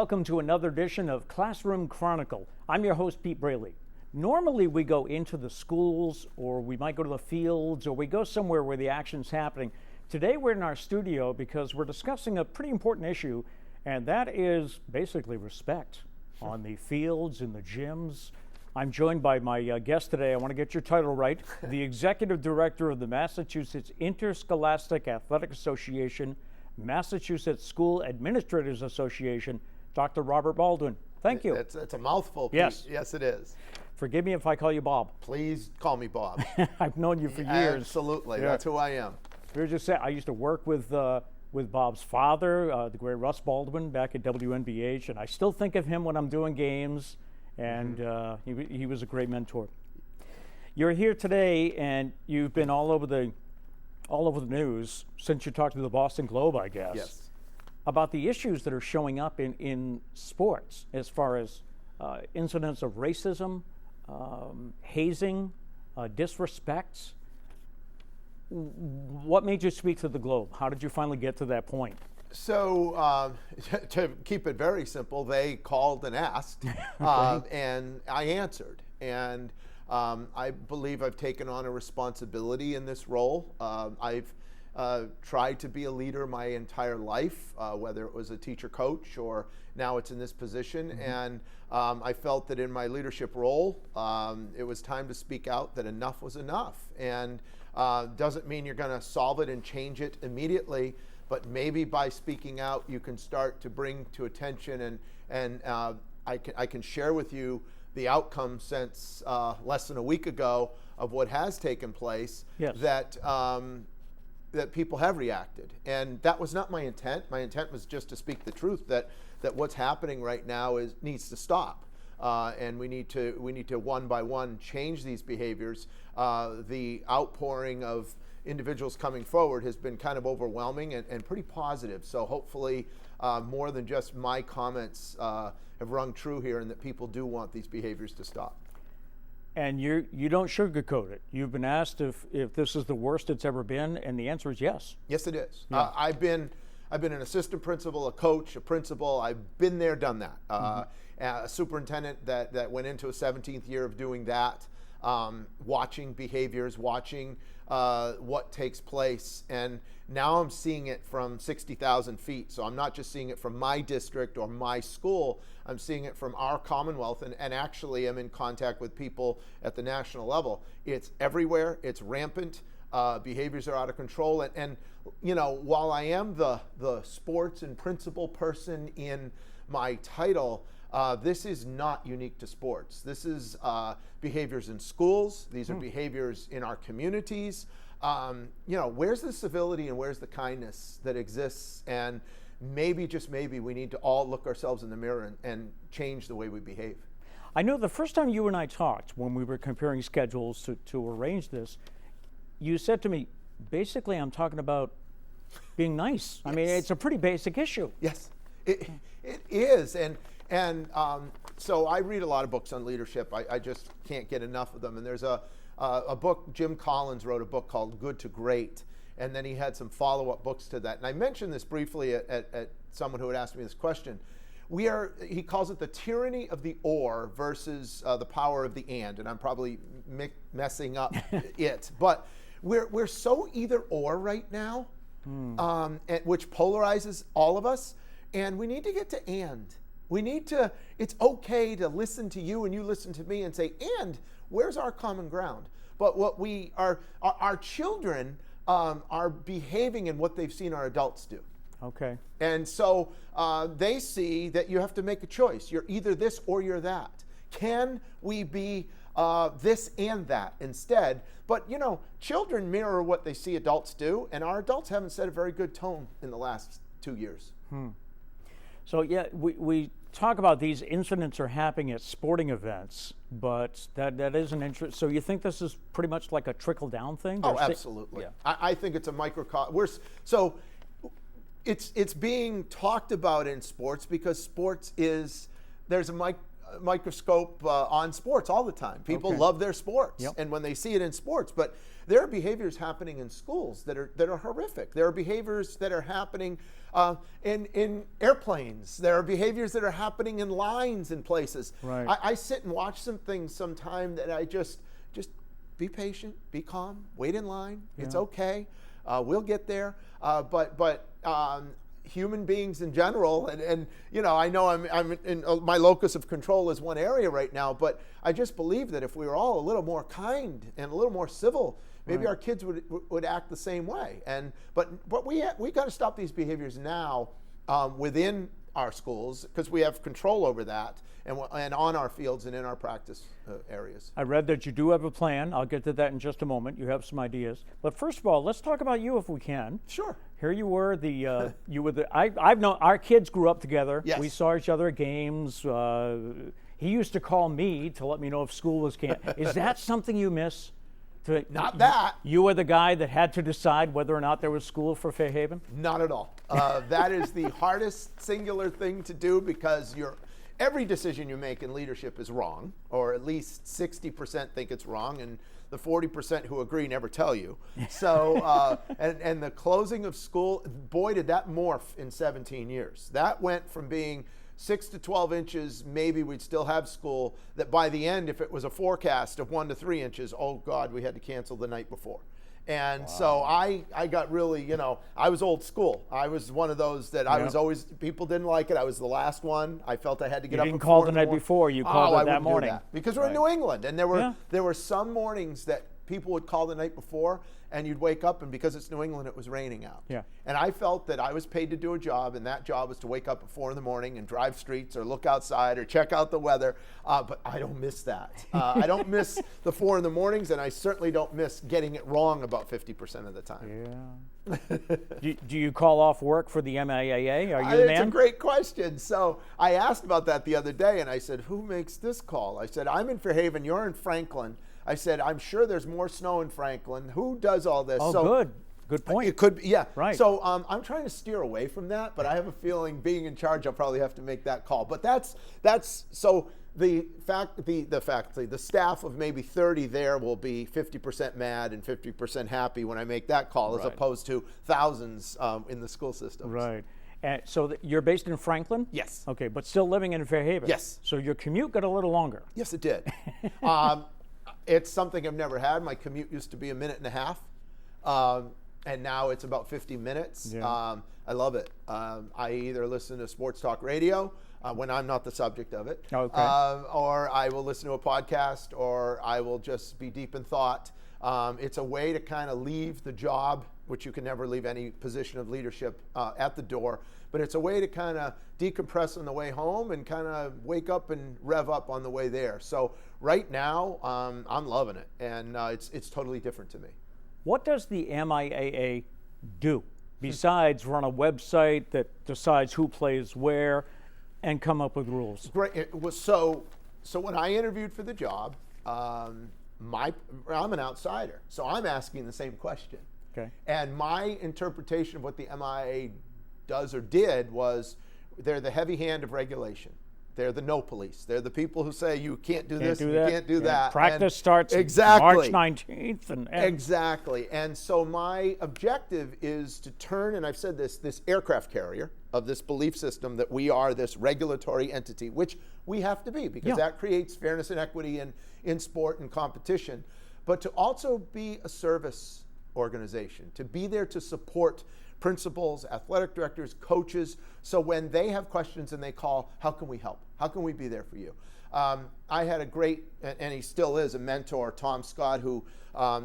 welcome to another edition of Classroom Chronicle. I'm your host, Pete Braley. Normally we go into the schools, or we might go to the fields, or we go somewhere where the action's happening. Today we're in our studio because we're discussing a pretty important issue, and that is basically respect on the fields, in the gyms. I'm joined by my guest today. I want to get your title right. The Executive Director of the Massachusetts Interscholastic Athletic Association, Massachusetts School Administrators Association, Dr. Robert Baldwin. Thank you. It's a mouthful, Pete. Yes. Yes, it is. Forgive me if I call you Bob. Please call me Bob. I've known you for years. Absolutely. Yeah. That's who I am. We were just saying, I used to work with Bob's father, the great Russ Baldwin, back at WNBH, and I still think of him when I'm doing games, and he was a great mentor. You're here today, and you've been all over the news since you talked to the Boston Globe, I guess. Yes. About the issues that are showing up in sports as far as incidents of racism, hazing, disrespect. What made you speak to the Globe? How did you finally get to that point? So to keep it very simple, they called and asked, and I answered. And I believe I've taken on a responsibility in this role. I've tried to be a leader my entire life, whether it was a teacher coach or now it's in this position. Mm-hmm. And I felt that in my leadership role, it was time to speak out, that enough was enough. And doesn't mean you're going to solve it and change it immediately, but maybe by speaking out, you can start to bring to attention, and I can share with you the outcome since less than a week ago of what has taken place. Yes. That people have reacted, and that was not my intent. My intent was just to speak the truth that what's happening right now needs to stop, and we need to one by one change these behaviors. The outpouring of individuals coming forward has been kind of overwhelming and pretty positive. So hopefully, more than just my comments have rung true here, and that people do want these behaviors to stop. And you don't sugarcoat it. You've been asked if this is the worst it's ever been, and the answer is yes. Yes, it is. Yeah. I've been an assistant principal, a coach, a principal. I've been there, done that. A superintendent that went into a 17th year of doing that, watching behaviors, watching what takes place. And now I'm seeing it from 60,000 feet. So I'm not just seeing it from my district or my school. I'm seeing it from our Commonwealth, and actually I'm in contact with people at the national level. It's everywhere. It's rampant. Behaviors are out of control. And you know, while I am the sports and principal person in my title, this is not unique to sports. This is behaviors in schools. These are behaviors in our communities. Where's the civility and where's the kindness that exists? And maybe, just maybe, we need to all look ourselves in the mirror and change the way we behave. I know the first time you and I talked, when we were comparing schedules to arrange this, you said to me, basically, I'm talking about being nice. Yes. I mean, it's a pretty basic issue. Yes, it is. And so I read a lot of books on leadership. I just can't get enough of them. And there's a book, Jim Collins wrote a book called Good to Great. And then he had some follow-up books to that. And I mentioned this briefly at someone who had asked me this question. He calls it the tyranny of the or versus the power of the and I'm probably messing up it. But we're so either or right now, which polarizes all of us. And we need to get to and. It's okay to listen to you and you listen to me and say, and where's our common ground? But what our children are behaving in what they've seen our adults do. Okay. And so they see that you have to make a choice. You're either this or you're that. Can we be this and that instead? But children mirror what they see adults do, and our adults haven't set a very good tone in the last 2 years. So yeah, we talk about these incidents are happening at sporting events, but that is an interest. So you think this is pretty much like a trickle-down thing? Oh, absolutely. Yeah. I think it's a microcosm. So it's being talked about in sports because sports is, there's microscope on sports all the time. People love their sports, and when they see it in sports, but there are behaviors happening in schools that are horrific. There are behaviors that are happening in airplanes. There are behaviors that are happening in lines in places. Right. I sit and watch some things sometime that I just be patient, be calm, wait in line. It's okay. We'll get there. But human beings in general, and you know, I know I'm in my locus of control is one area right now, but I just believe that if we were all a little more kind and a little more civil, maybe our kids would act the same way. But we got to stop these behaviors now within our schools, because we have control over that, and on our fields and in our practice areas. I read that you do have a plan. I'll get to that in just a moment. You have some ideas. But first of all, let's talk about you if we can. Sure. Here you were, I've known, our kids grew up together. Yes. We saw each other at games. He used to call me to let me know if school was canceled. Is that something you miss? Not that. You were the guy that had to decide whether or not there was school for Fairhaven? Not at all. That is the hardest singular thing to do, because every decision you make in leadership is wrong, or at least 60% think it's wrong, and the 40% who agree never tell you. So, and the closing of school, boy, did that morph in 17 years. That went from being 6 to 12 inches, maybe we'd still have school, that by the end, if it was a forecast of 1 to 3 inches, oh God, we had to cancel the night before. And so I got really, you know, I was old school. I was one of those that I was always, people didn't like it. I was the last one. I felt I had to get up. You didn't call the night before, you called it that morning. Because we're in New England, and there were some mornings that people would call the night before, and you'd wake up, and because it's New England, it was raining out. Yeah. And I felt that I was paid to do a job, and that job was to wake up at 4 in the morning and drive streets or look outside or check out the weather. But I don't miss that. I don't miss the 4 in the mornings, and I certainly don't miss getting it wrong about 50% of the time. Yeah. do you call off work for the MIAA? Are you the man? It's a great question. So I asked about that the other day, and I said, who makes this call? I said, I'm in Fairhaven, you're in Franklin. I said, I'm sure there's more snow in Franklin. Who does all this? Oh, so, good point. It could be, yeah. Right. So I'm trying to steer away from that, but I have a feeling being in charge, I'll probably have to make that call. But that's so the staff of maybe 30 there will be 50% mad and 50% happy when I make that call, as opposed to thousands in the school system. Right. And so you're based in Franklin? Yes. Okay, but still living in Fairhaven? Yes. So your commute got a little longer? Yes, it did. It's something I've never had. My commute used to be 1.5 minutes, and now it's about 50 minutes. Yeah. I love it. I either listen to sports talk radio when I'm not the subject of it, or I will listen to a podcast, or I will just be deep in thought. It's a way to kind of leave the job, which you can never leave any position of leadership at the door, but it's a way to kind of decompress on the way home and kind of wake up and rev up on the way there. So right now, I'm loving it, and it's totally different to me. What does the MIAA do besides run a website that decides who plays where and come up with rules? Great. So when I interviewed for the job, I'm an outsider, so I'm asking the same question. Okay. And my interpretation of what the MIAA does or did was, they're the heavy hand of regulation. They're the no police. They're the people who say you can't do this, you can't do that. Practice starts exactly. March 19th. And exactly. And so my objective is to turn, and I've said this aircraft carrier of this belief system that we are this regulatory entity, which we have to be, because that creates fairness and equity in sport and competition, but to also be a service organization, to be there to support principals, athletic directors, coaches, so when they have questions and they call, how can we help? How can we be there for you? I had a great, and he still is, a mentor, Tom Scott, who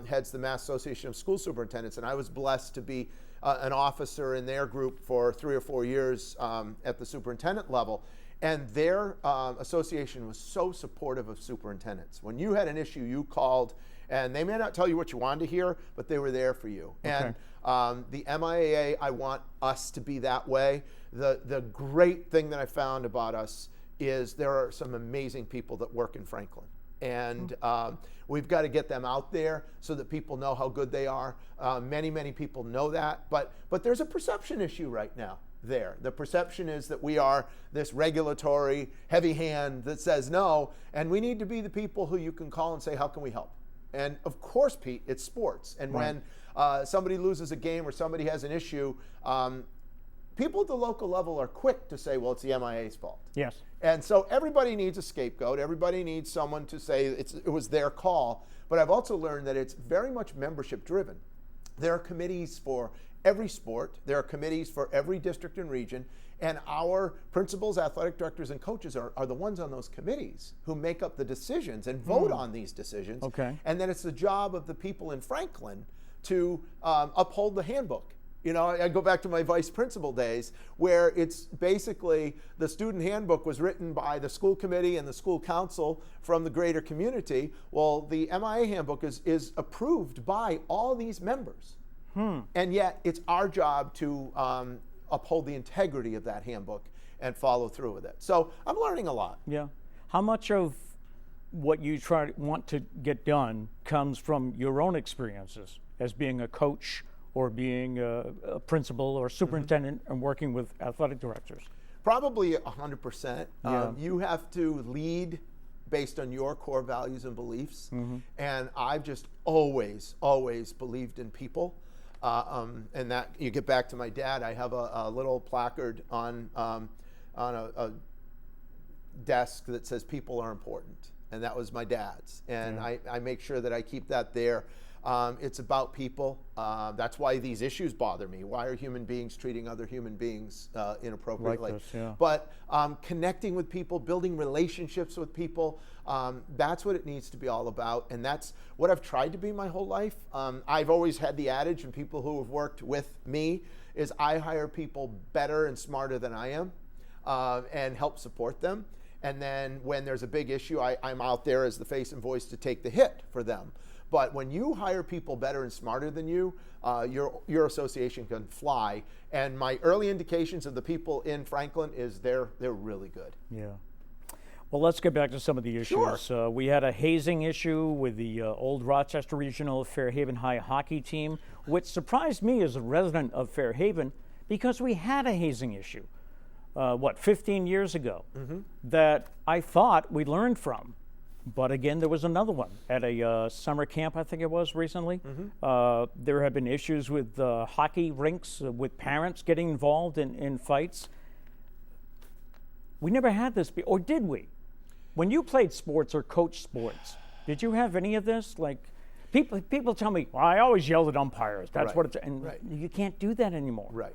heads the Mass Association of School Superintendents, and I was blessed to be an officer in their group for 3 or 4 years at the superintendent level. And their association was so supportive of superintendents. When you had an issue, you called, and they may not tell you what you wanted to hear, but they were there for you. Okay. And the MIAA, I want us to be that way. The great thing that I found about us is there are some amazing people that work in Franklin. And we've got to get them out there so that people know how good they are. Many people know that, but there's a perception issue right now. there. The perception is that we are this regulatory heavy hand that says no, and we need to be the people who you can call and say, how can we help? And of course, Pete, it's sports. And Right. when somebody loses a game or somebody has an issue, people at the local level are quick to say, well, it's the MIA's fault. Yes. And so everybody needs a scapegoat. Everybody needs someone to say it was their call. But I've also learned that it's very much membership driven. There are committees for every sport. There are committees for every district and region. And our principals, athletic directors, and coaches are the ones on those committees who make up the decisions and vote on these decisions. Okay. And then it's the job of the people in Franklin to uphold the handbook. You know, I go back to my vice principal days where it's basically the student handbook was written by the school committee and the school council from the greater community. Well, the MIA handbook is approved by all these members. And yet it's our job to uphold the integrity of that handbook and follow through with it. So I'm learning a lot. Yeah. How much of what you want to get done comes from your own experiences as being a coach or being a principal or superintendent and working with athletic directors? Probably 100%. Yeah. You have to lead based on your core values and beliefs. And I've just always believed in people. And that you get back to my dad, I have a little placard on a desk that says people are important. And that was my dad's. And I make sure that I keep that there. It's about people. That's why these issues bother me. Why are human beings treating other human beings inappropriately? Like this, yeah. But connecting with people, building relationships with people, that's what it needs to be all about. And that's what I've tried to be my whole life. I've always had the adage, and people who have worked with me, is I hire people better and smarter than I am and help support them. And then when there's a big issue, I'm out there as the face and voice to take the hit for them. But when you hire people better and smarter than you, your association can fly. And my early indications of the people in Franklin is they're really good. Yeah. Well, let's get back to some of the issues. Sure. We had a hazing issue with the old Rochester Regional Fairhaven High hockey team, which surprised me as a resident of Fairhaven because we had a hazing issue, 15 years ago, that I thought we learned from. But again, there was another one at a summer camp, I think it was recently. There have been issues with hockey rinks, with parents getting involved in fights. We never had this, or did we? When you played sports or coached sports, did you have any of this? Like, people tell me, well, I always yelled at umpires. That's Right. what it's, and you can't do that anymore. Right.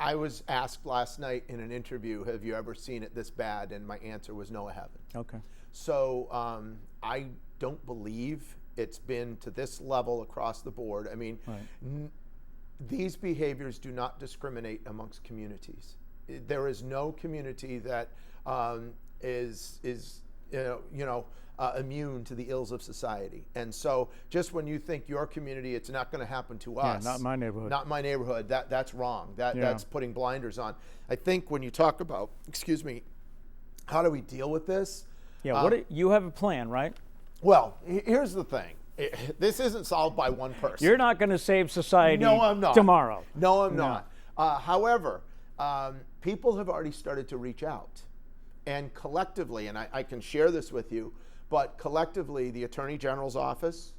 I was asked last night in an interview, have you ever seen it this bad? And my answer was no, I haven't. Okay. So I don't believe it's been to this level across the board. I mean, these behaviors do not discriminate amongst communities. There is no community that is immune to the ills of society. And so just when you think your community, it's not going to happen to us. Not my neighborhood. Not my neighborhood. That's wrong. That's putting blinders on. I think when you talk about, how do we deal with this? Yeah, you have a plan, right? Well, here's the thing. This isn't solved by one person. You're not going to save society No, I'm not. tomorrow. No, I'm not. However, people have already started to reach out. And collectively, and I can share this with you, but collectively, the Attorney General's office,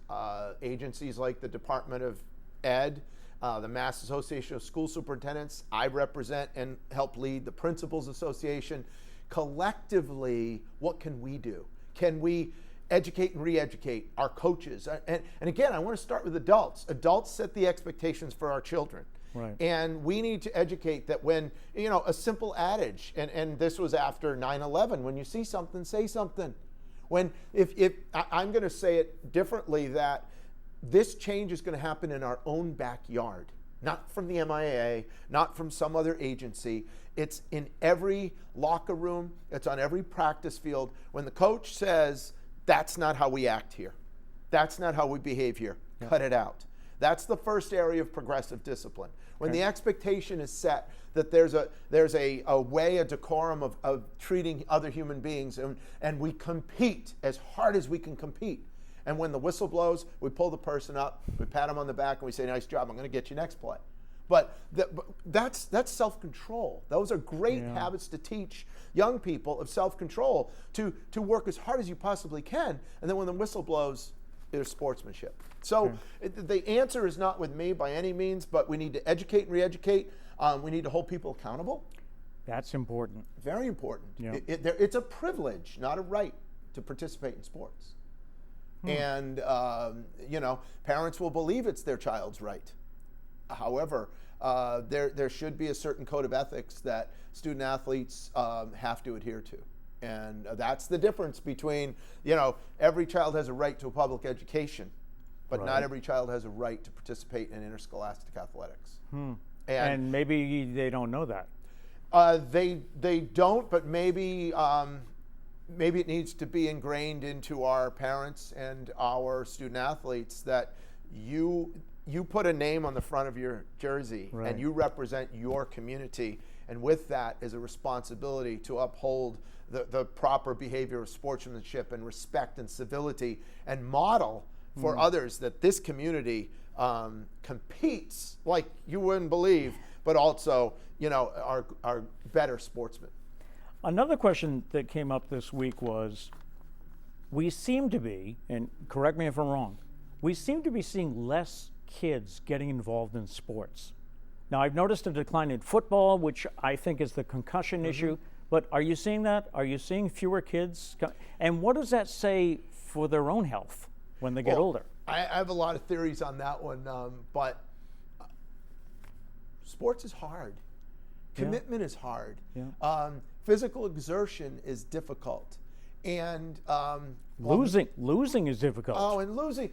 agencies like the Department of Ed, the Mass Association of School Superintendents, I represent and help lead the Principals Association. Collectively, what can we do? Can we educate and re-educate our coaches? And again, I want to start with adults. Adults set the expectations for our children. Right. And we need to educate that when, a simple adage, and this was after 9/11, when you see something, say something. If I'm going to say it differently, that this change is going to happen in our own backyard, not from the MIA, not from some other agency. It's in every locker room. It's on every practice field. When the coach says, that's not how we act here, that's not how we behave here, cut it out. That's the first area of progressive discipline. When the expectation is set that there's a way, a decorum of treating other human beings, and we compete as hard as we can compete. And when the whistle blows, we pull the person up, we pat them on the back, and we say, nice job, I'm going to get you next play. But that's self-control. Those are great habits to teach young people of self-control, to work as hard as you possibly can, and then when the whistle blows, there's sportsmanship. So the answer is not with me by any means, but we need to educate and re-educate. We need to hold people accountable. That's important. Very important. Yeah. It's a privilege, not a right, to participate in sports. And, parents will believe it's their child's right. However, there should be a certain code of ethics that student athletes have to adhere to. And that's the difference between, every child has a right to a public education, but not every child has a right to participate in interscholastic athletics. And maybe they don't know that. They don't, but maybe it needs to be ingrained into our parents and our student athletes that you put a name on the front of your jersey and you represent your community, and with that is a responsibility to uphold the proper behavior of sportsmanship and respect and civility, and model for others that this community competes like you wouldn't believe, but also are better sportsmen. Another question that came up this week was, we seem to be, and correct me if I'm wrong, we seem to be seeing less kids getting involved in sports. Now, I've noticed a decline in football, which I think is the concussion issue, but are you seeing that? Are you seeing fewer kids? And what does that say for their own health when they get older? I have a lot of theories on that one, but sports is hard. Commitment is hard. Physical exertion is difficult, and losing is difficult. Oh, and losing,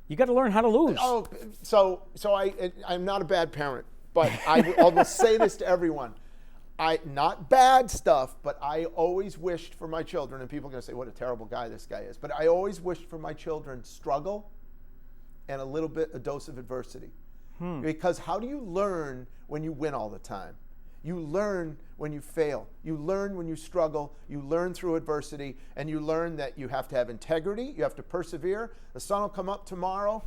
you got to learn how to lose. Oh, so I'm not a bad parent, but I will say this to everyone: not bad stuff, but I always wished for my children, and people are going to say, "What a terrible guy this guy is," but I always wished for my children struggle and a dose of adversity, because how do you learn when you win all the time? You learn when you fail. You learn when you struggle. You learn through adversity, and you learn that you have to have integrity. You have to persevere. The sun will come up tomorrow.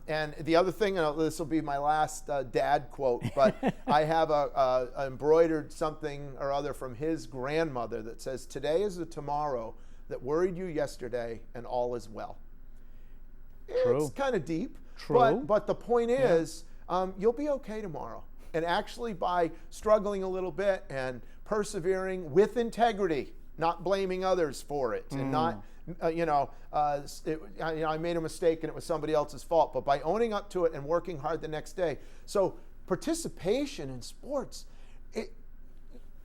And the other thing, and this will be my last dad quote, but I have a embroidered something or other from his grandmother that says, "Today is the tomorrow that worried you yesterday, and all is well." True. It's kind of deep. True. But the point is, you'll be okay tomorrow. And actually, by struggling a little bit and persevering with integrity, not blaming others for it, and not, I made a mistake and it was somebody else's fault, but by owning up to it and working hard the next day. So participation in sports,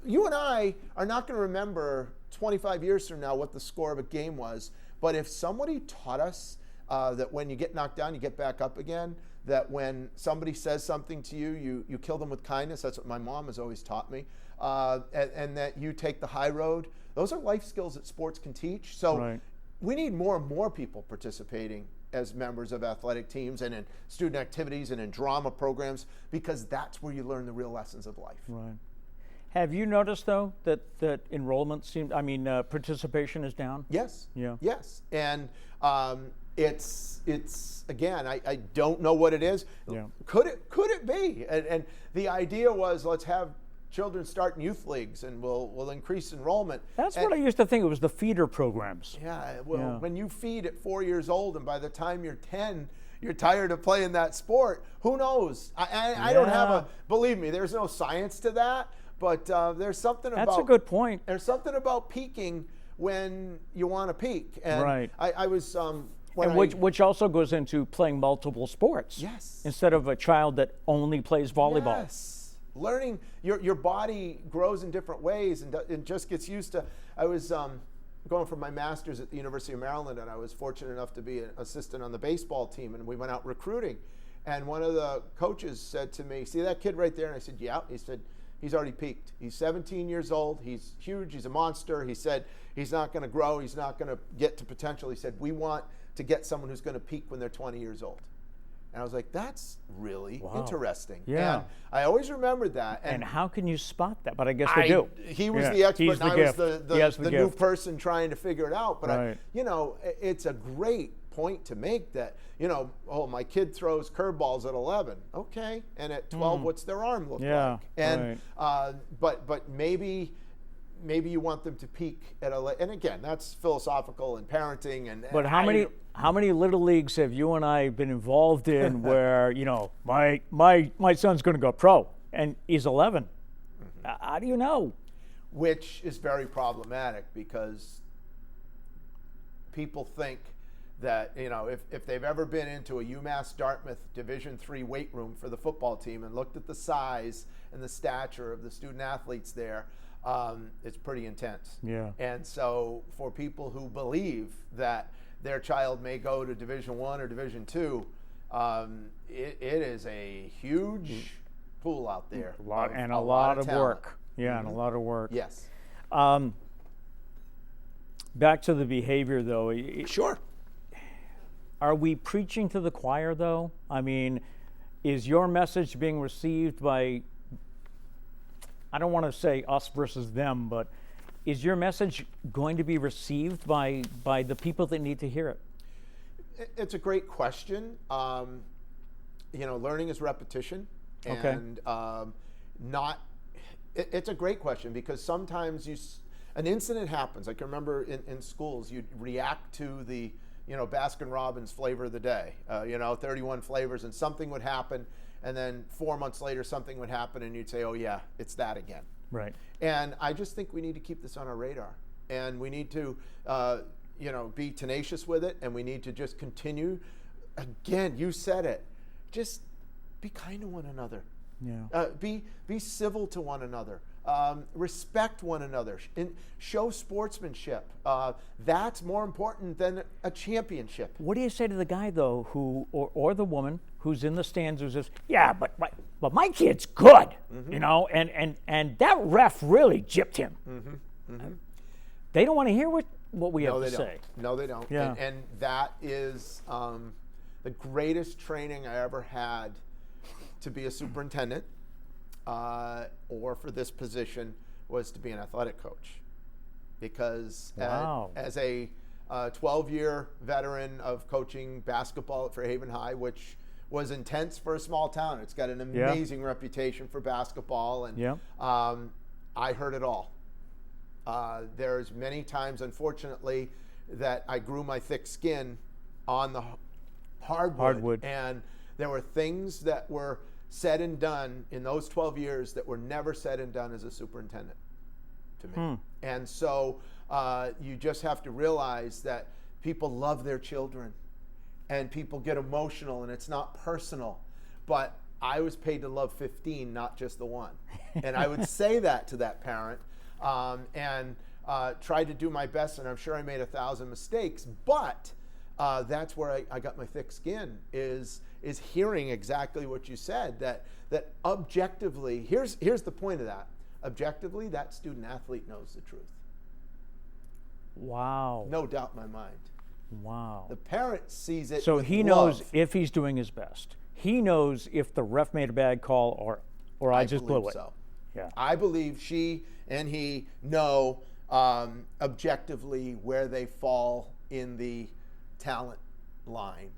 you and I are not going to remember 25 years from now what the score of a game was, but if somebody taught us that when you get knocked down, you get back up again, that when somebody says something to you, you kill them with kindness. That's what my mom has always taught me. And that you take the high road. Those are life skills that sports can teach. So we need more and more people participating as members of athletic teams and in student activities and in drama programs, because that's where you learn the real lessons of life. Right. Have you noticed, though, that enrollment participation is down? Yes. Yeah. Yes. And it's again, I don't know what it is. Yeah. Could it be? And the idea was, let's have children start in youth leagues and we'll increase enrollment. That's what I used to think. It was the feeder programs. Yeah. Well, when you feed at 4 years old and by the time you're 10, you're tired of playing that sport, who knows? I don't have believe me, there's no science to that, but there's something about. That's a good point. There's something about peaking when you want to peak. And I was. Which also goes into playing multiple sports. Yes. Instead of a child that only plays volleyball. Yes. Learning, your body grows in different ways and just gets used to. I was going for my master's at the University of Maryland, and I was fortunate enough to be an assistant on the baseball team, and we went out recruiting. And one of the coaches said to me, "See that kid right there?" And I said, "Yeah." He said, "He's already peaked. He's 17 years old. He's huge. He's a monster." He said, "He's not going to grow. He's not going to get to potential." He said, "We want to get someone who's going to peak when they're 20 years old." And I was like, that's really interesting. Yeah. And I always remembered that. And how can you spot that? But I guess they do. He was the expert, and I was the new gift. person trying to figure it out. But it's a great point to make that, oh, my kid throws curveballs at 11. Okay. And at 12, what's their arm look like? And, but maybe you want them to peak at 11. And again, that's philosophical and parenting. But how many little leagues have you and I been involved in where, my son's going to go pro and he's 11? How do you know? Which is very problematic, because people think that, if they've ever been into a UMass Dartmouth Division III weight room for the football team and looked at the size and the stature of the student athletes there, it's pretty intense. Yeah. And so for people who believe that their child may go to Division I or Division II, it is a huge pool out there. A lot of work. Yeah, Mm-hmm. and a lot of work. Yes. Back to the behavior, though. Sure. Are we preaching to the choir, though? I mean, is your message being received by, I don't want to say us versus them, but is your message going to be received by the people that need to hear it? It's a great question. Learning is repetition. Okay. And it's a great question, because sometimes an incident happens. I can remember in schools, you'd react to the, Baskin-Robbins flavor of the day, 31 flavors, and something would happen. And then 4 months later, something would happen, and you'd say, oh yeah, it's that again. Right. And I just think we need to keep this on our radar, and we need to, be tenacious with it, and we need to just continue. Again, you said it. Just be kind to one another. Yeah. Be civil to one another. Respect one another. And show sportsmanship. That's more important than a championship. What do you say to the guy, though, or the woman who's in the stands who says, "Yeah, but my kid's good," and that ref really gypped him. Mm-hmm. Mm-hmm. They don't want to hear what we have to say. No, they don't. Yeah. And that is the greatest training I ever had to be a superintendent, or for this position, was to be an athletic coach. Because as a 12-year veteran of coaching basketball at Fairhaven High, which was intense for a small town, it's got an amazing reputation for basketball, and I heard it all. There's many times, unfortunately, that I grew my thick skin on the hardwood. And there were things that were said and done in those 12 years that were never said and done as a superintendent to me. And so you just have to realize that people love their children, and people get emotional, and it's not personal. But I was paid to love 15, not just the one. And I would say that to that parent, and tried to do my best, and I'm sure I made 1,000 mistakes, but that's where I got my thick skin, is hearing exactly what you said, that objectively, here's the point of that. Objectively, that student athlete knows the truth. Wow. No doubt in my mind. Wow. The parent sees it. So with he love. knows if he's doing his best. He knows if the ref made a bad call or I just blew it. So. Yeah. I believe she and he know objectively where they fall in the talent line.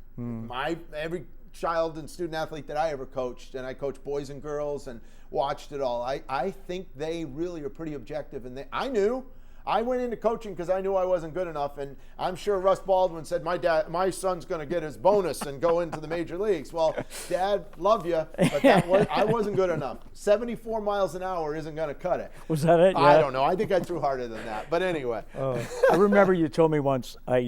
Every child and student athlete that I ever coached, and I coached boys and girls and watched it all, I think they really are pretty objective. And I went into coaching because I knew I wasn't good enough, and I'm sure Russ Baldwin said, my son's going to get his bonus and go into the major leagues. Well, Dad, love you, but I wasn't good enough. 74 miles an hour isn't going to cut it. Was that it? Yeah. I don't know. I think I threw harder than that. But anyway. I remember you told me once, I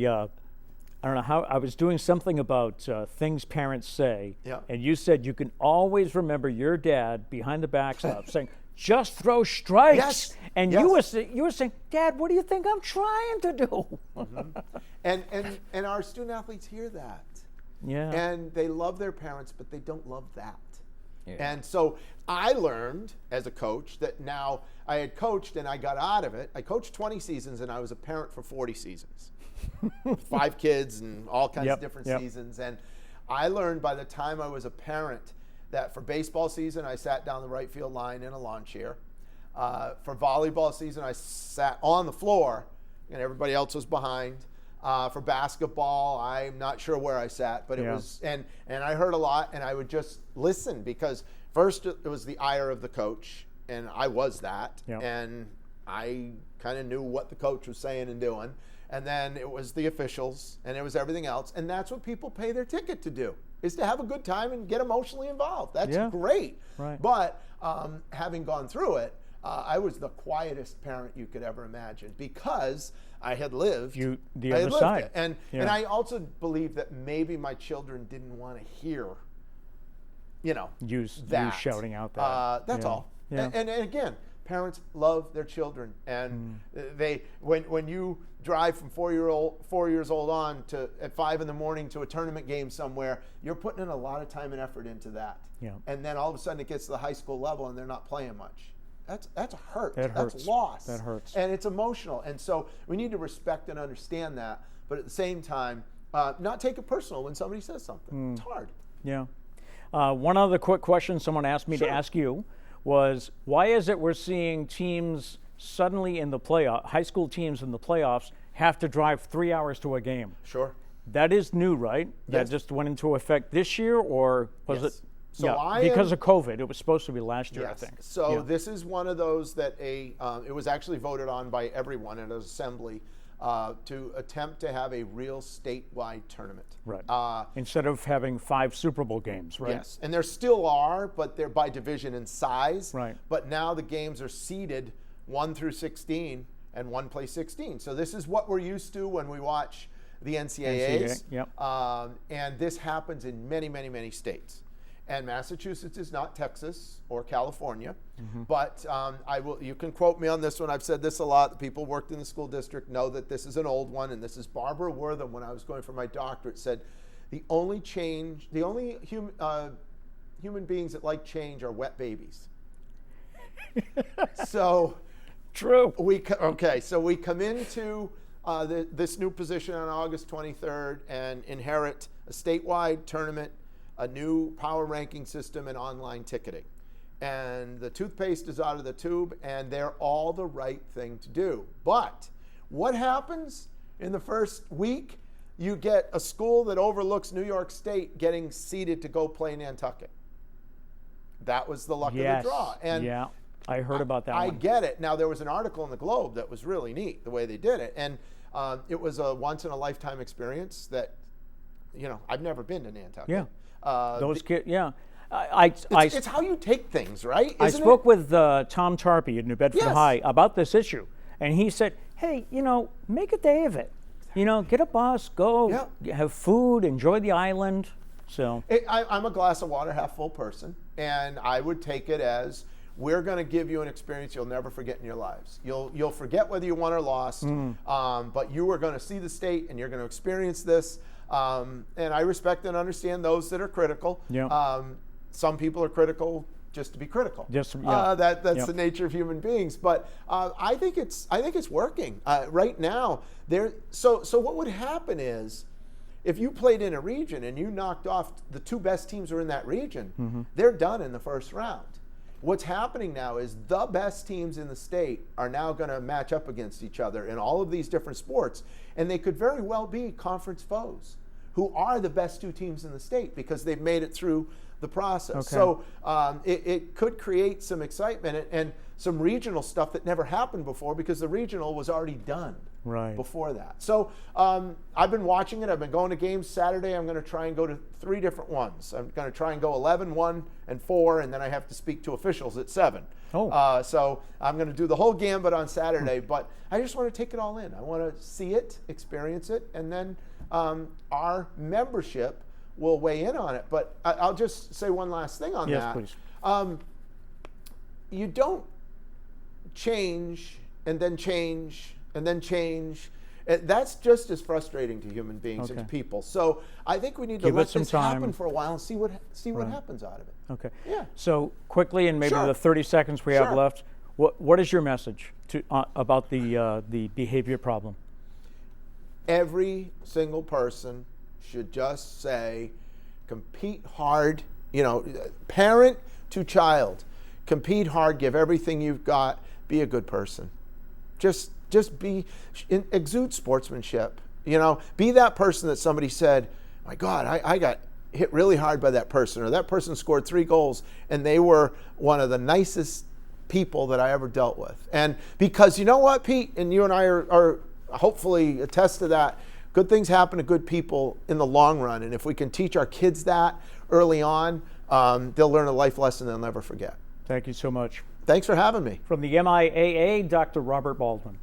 don't know how, I was doing something about things parents say, and you said you can always remember your dad behind the backstop saying, "Just throw strikes." Yes. And you were saying, "Dad, what do you think I'm trying to do?" And our student athletes hear that. Yeah. And they love their parents, but they don't love that. Yeah. And so I learned as a coach that now I had coached and I got out of it. I coached 20 seasons and I was a parent for 40 seasons. 5 kids and all kinds of different seasons. And I learned by the time I was a parent that for baseball season, I sat down the right field line in a lawn chair. For volleyball season, I sat on the floor and everybody else was behind. For basketball, I'm not sure where I sat, but it was, and I heard a lot, and I would just listen, because first it was the ire of the coach, and I was that, and I kind of knew what the coach was saying and doing, and then it was the officials, and it was everything else, and that's what people pay their ticket to do, is to have a good time and get emotionally involved. That's great. Right. But having gone through it, I was the quietest parent you could ever imagine, because I had lived the other side. And I also believe that maybe my children didn't want to hear, you shouting out that. That's all. Yeah. And again, parents love their children, and they when you drive from 4 years old on to at 5 a.m. to a tournament game somewhere, you're putting in a lot of time and effort into that. Yeah. And then all of a sudden it gets to the high school level and they're not playing much. That's a hurt. That hurts. That's loss. That hurts. And it's emotional. And so we need to respect and understand that, but at the same time, not take it personal when somebody says something. It's hard. Yeah. One other quick question someone asked me to ask you was, why is it we're seeing teams suddenly in the high school teams in the playoffs have to drive 3 hours to a game? Sure. That is new, right? Yes. That just went into effect this year, or was it? So because of COVID, it was supposed to be last year, I think. So this is one of those that it was actually voted on by everyone in an assembly to attempt to have a real statewide tournament. Right. Instead of having 5 Super Bowl games, right? Yes, and there still are, but they're by division and size. Right. But now the games are seeded 1 through 16, and 1 plays 16. So this is what we're used to when we watch the NCAAs. And this happens in many, many, many states. And Massachusetts is not Texas or California, but you can quote me on this one. I've said this a lot. The people who worked in the school district know that this is an old one, and this is Barbara Wortham, when I was going for my doctorate, said the only human beings that like change are wet babies. So true. So we come into this new position on August 23rd and inherit a statewide tournament, a new power ranking system, and online ticketing. And the toothpaste is out of the tube, and they're all the right thing to do. But what happens in the first week? You get a school that overlooks New York State getting seeded to go play Nantucket. That was the luck of the draw. And I heard about that I one. get it. Now, there was an article in the Globe that was really neat, the way they did it. And it was a once-in-a-lifetime experience that, I've never been to Nantucket. Yeah. Those kids, it's how you take things, right? I spoke with Tom Tarpey at New Bedford High about this issue, and he said, hey, make a day of it. Get a bus, go, have food, enjoy the island. So I'm a glass of water half full person, and I would take it as, we're going to give you an experience you'll never forget in your lives. You'll forget whether you won or lost, but you are going to see the state, and you're going to experience this. And I respect and understand those that are critical. Some people are critical just to be critical. That's the nature of human beings. But I think it's working right now. So what would happen is, if you played in a region and you knocked off the 2 best teams who are in that region, they're done in the first round. What's happening now is the best teams in the state are now going to match up against each other in all of these different sports, and they could very well be conference foes who are the best 2 teams in the state because they've made it through the process. So it could create some excitement and some regional stuff that never happened before, because the regional was already done before that. So I've been watching it. I've been going to games. Saturday I'm going to try and go to 3 different ones. I'm going to try and go 11, 1, and 4, and then I have to speak to officials at 7. So I'm going to do the whole gambit on Saturday, but I just want to take it all in. I want to see it, experience it, and then our membership will weigh in on it. But I'll just say one last thing on that. Yes, please. You don't change and then change and then change. That's just as frustrating to human beings and to people. So I think we need to let this happen for a while and see what happens out of it. Okay. Yeah. So quickly, in maybe the 30 seconds we have left, what is your message about the behavior problem? Every single person should just say, compete hard, parent to child, compete hard, give everything you've got, be a good person. Just exude sportsmanship You know, be that person that somebody said, my God, I got hit really hard by that person, or that person scored 3 goals and they were one of the nicest people that I ever dealt with. And because you know what, Pete, and you and I are hopefully attest to that, good things happen to good people in the long run. And if we can teach our kids that early on, they'll learn a life lesson they'll never forget. Thank you so much. Thanks for having me. From the MIAA, Dr. Robert Baldwin.